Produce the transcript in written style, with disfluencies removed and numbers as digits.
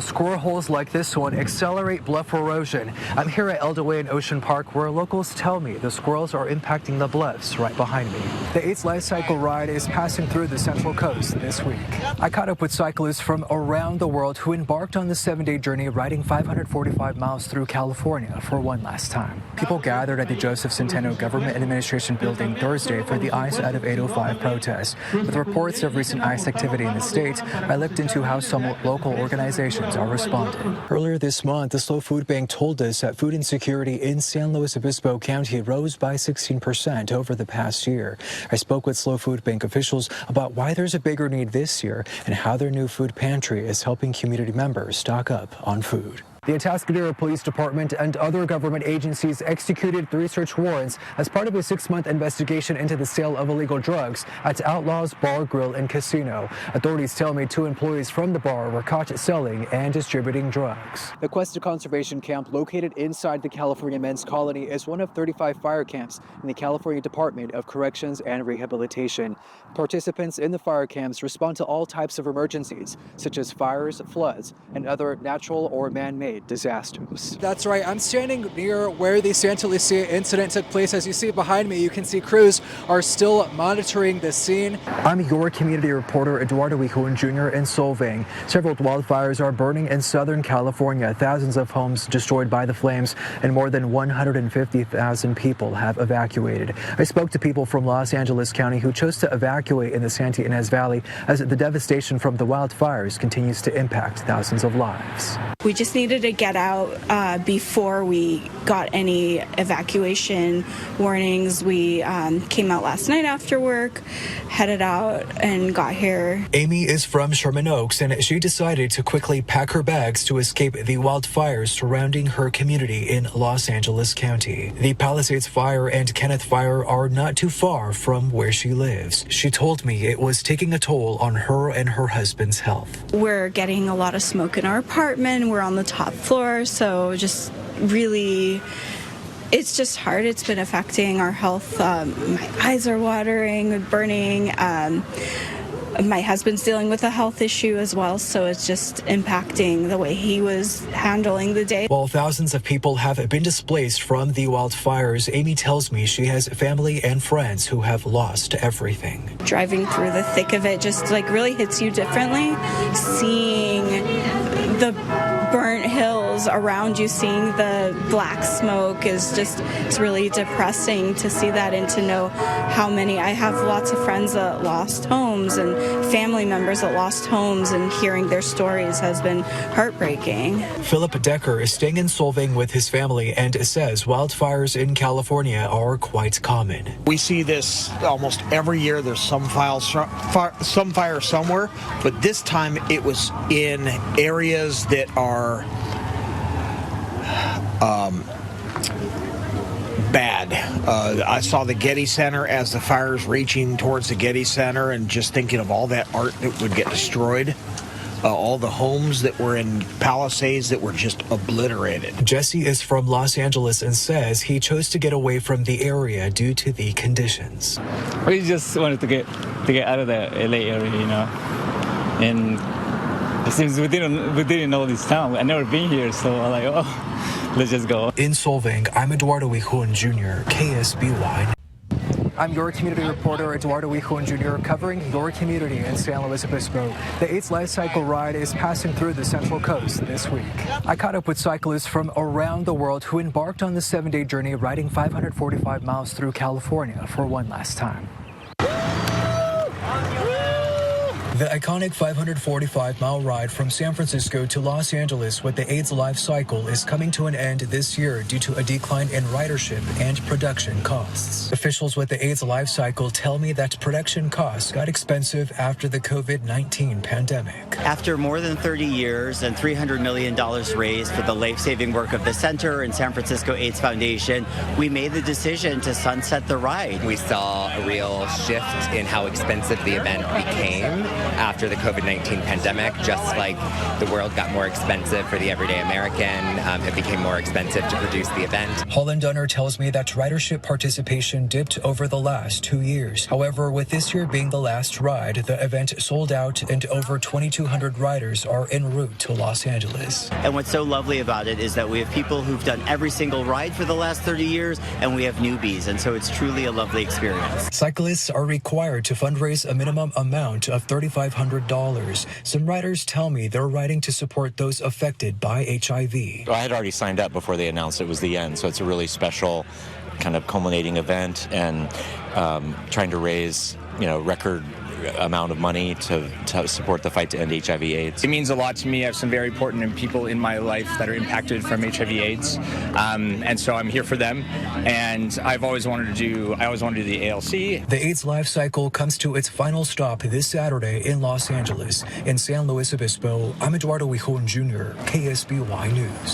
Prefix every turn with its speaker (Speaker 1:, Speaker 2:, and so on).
Speaker 1: Squirrel holes like this one accelerate bluff erosion. I'm here at Eldaway in Ocean Park where locals tell me the squirrels are impacting the bluffs right behind me. The AIDS Life Cycle ride is passing through the Central Coast this week. I caught up with cyclists from around the world who embarked on the 7-day journey riding 545 miles through California for one last time. People gathered at the Joseph Centeno Government Administration building Thursday for the ICE Out of 805 protest. With reports of recent ICE activity in the state, I looked into how some local organizations are responding. Earlier this month, the Slow Food Bank told us that food insecurity in San Luis Obispo County rose by 16% over the past year. I spoke with Slow Food Bank officials about why there's a bigger need this year and how their new food pantry is helping community members stock up on food. The Atascadero Police Department and other government agencies executed 3 search warrants as part of a 6-month investigation into the sale of illegal drugs at Outlaws Bar, Grill, and Casino. Authorities tell me 2 employees from the bar were caught selling and distributing drugs. The Quest Conservation Camp, located inside the California Men's Colony, is one of 35 fire camps in the California Department of Corrections and Rehabilitation. Participants in the fire camps respond to all types of emergencies, such as fires, floods, and other natural or man-made disasters. That's right, I'm standing near where the Santa Lucia incident took place. As you see behind me, you can see crews are still monitoring the scene. I'm your community reporter, Eduardo Huijon Jr. in Solvang. Several wildfires are burning in Southern California, thousands of homes destroyed by the flames, and more than 150,000 people have evacuated. I spoke to people from Los Angeles County who chose to evacuate in the Santa Ynez Valley as the devastation from the wildfires continues to impact thousands of lives.
Speaker 2: We just needed to get out before we got any evacuation warnings. We came out last night after work, headed out, and got here.
Speaker 1: Amy is from Sherman Oaks, and she decided to quickly pack her bags to escape the wildfires surrounding her community in Los Angeles County. The Palisades Fire and Kenneth Fire are not too far from where she lives. She told me it was taking a toll on her and her husband's health.
Speaker 2: We're getting a lot of smoke in our apartment. We're on the top floor, so just really, it's just hard. It's been affecting our health. My eyes are watering, burning. My husband's dealing with a health issue as well, so it's just impacting the way he was handling the day. While thousands of people have been displaced from the wildfires, Amy tells me she has family and friends who have lost everything. Driving through the thick of it just really hits you differently. Seeing the burnt hills around you, seeing the black smoke it's really depressing to see that and to know how many. I have lots of friends that lost homes and family members that lost homes, and hearing their stories has been heartbreaking. Philip Decker is staying in Solvang with his family and says wildfires in California are quite common.
Speaker 3: We see this almost every year. There's some fire somewhere, but this time it was in areas that are bad. I saw the Getty Center as the fire's reaching towards the Getty Center, and just thinking of all that art that would get destroyed. All the homes that were in Palisades that were just obliterated.
Speaker 1: Jesse is from Los Angeles and says he chose to get away from the area due to the conditions.
Speaker 4: We just wanted to get out of the LA area, and since we didn't know this town, I've never been here, so I'm like, oh, let's just go. In Solvang, I'm Eduardo Huijon Jr., KSBY. I'm your community reporter, Eduardo Huijon Jr., covering your community in San Luis Obispo. The AIDS Life Cycle ride is passing through the Central Coast this week. I caught up with cyclists from around the world who embarked on the 7-day journey riding 545 miles through California for one last time. The iconic 545-mile ride from San Francisco to Los Angeles with the AIDS Life Cycle is coming to an end this year due to a decline in ridership and production costs. Officials with the AIDS Life Cycle tell me that production costs got expensive after the COVID-19 pandemic.
Speaker 5: After more than 30 years and $300 million raised for the life-saving work of the Center and San Francisco AIDS Foundation, we made the decision to sunset the ride.
Speaker 6: We saw a real shift in how expensive the event became. after the COVID-19 pandemic. Just like the world got more expensive for the everyday American, it became more expensive to produce the event.
Speaker 1: Holland Dunner tells me that ridership participation dipped over the last 2 years. However, with this year being the last ride, the event sold out and over 2,200 riders are en route to Los Angeles.
Speaker 5: And what's so lovely about it is that we have people who've done every single ride for the last 30 years, and we have newbies, and so it's truly a lovely experience.
Speaker 1: Cyclists are required to fundraise a minimum amount of $3,500. Some riders tell me they're riding to support those affected by HIV.
Speaker 7: I had already signed up before they announced it was the end, so it's a really special kind of culminating event, and trying to raise, record amount of money to support the fight to end HIV/AIDS.
Speaker 8: It means a lot to me. I have some very important people in my life that are impacted from HIV/AIDS, and so I'm here for them. And I always wanted to do the ALC.
Speaker 1: The AIDS life cycle comes to its final stop this Saturday in Los Angeles. In San Luis Obispo, I'm Eduardo Huijon Jr., KSBY News.